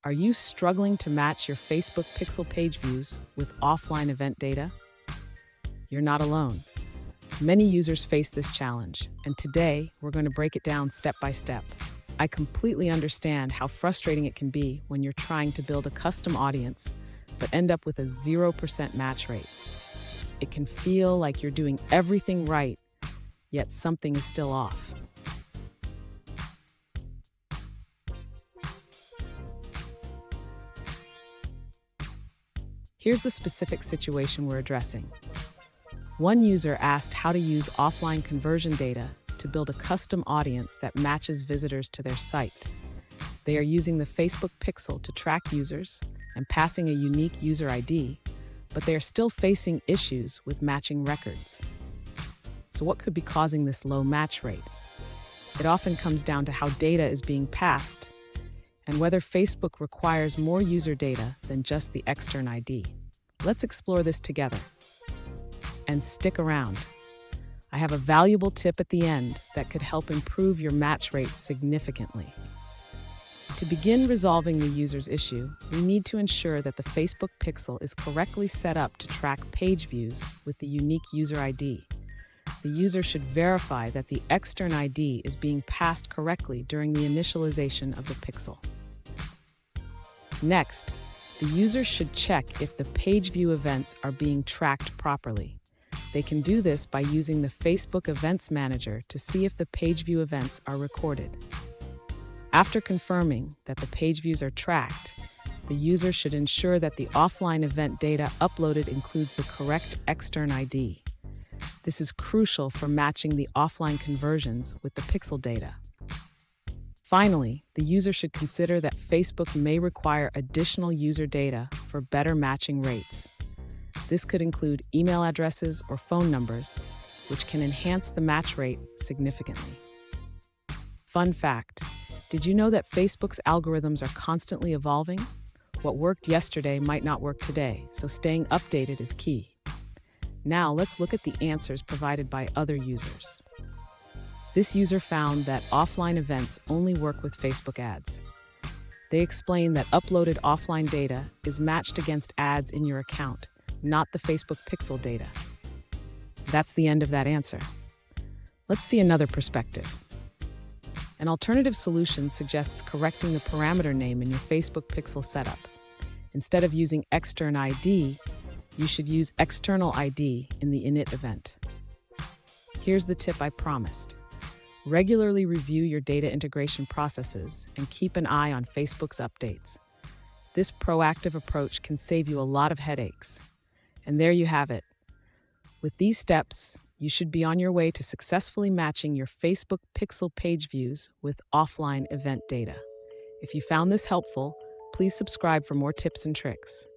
Are you struggling to match your Facebook pixel page views with offline event data? You're not alone. Many users face this challenge, and today we're going to break it down step by step. I completely understand how frustrating it can be when you're trying to build a custom audience but end up with a 0% match rate. It can feel like you're doing everything right, yet something is still off. Here's the specific situation we're addressing. One user asked how to use offline conversion data to build a custom audience that matches visitors to their site. They are using the Facebook pixel to track users and passing a unique user ID, but they are still facing issues with matching records. So what could be causing this low match rate? It often comes down to how data is being passed and whether Facebook requires more user data than just the external ID. Let's explore this together. And stick around. I have a valuable tip at the end that could help improve your match rates significantly. To begin resolving the user's issue, we need to ensure that the Facebook pixel is correctly set up to track page views with the unique user ID. The user should verify that the external ID is being passed correctly during the initialization of the pixel. Next, the user should check if the page view events are being tracked properly. They can do this by using the Facebook Events Manager to see if the page view events are recorded. After confirming that the page views are tracked, the user should ensure that the offline event data uploaded includes the correct external ID. This is crucial for matching the offline conversions with the pixel data. Finally, the user should consider that Facebook may require additional user data for better matching rates. This could include email addresses or phone numbers, which can enhance the match rate significantly. Fun fact, did you know that Facebook's algorithms are constantly evolving? What worked yesterday might not work today, so staying updated is key. Now let's look at the answers provided by other users. This user found that offline events only work with Facebook ads. They explain that uploaded offline data is matched against ads in your account, not the Facebook pixel data. That's the end of that answer. Let's see another perspective. An alternative solution suggests correcting the parameter name in your Facebook pixel setup. Instead of using external ID, you should use external ID in the init event. Here's the tip I promised. Regularly review your data integration processes and keep an eye on Facebook's updates. This proactive approach can save you a lot of headaches. And there you have it. With these steps, you should be on your way to successfully matching your Facebook pixel page views with offline event data. If you found this helpful, please subscribe for more tips and tricks.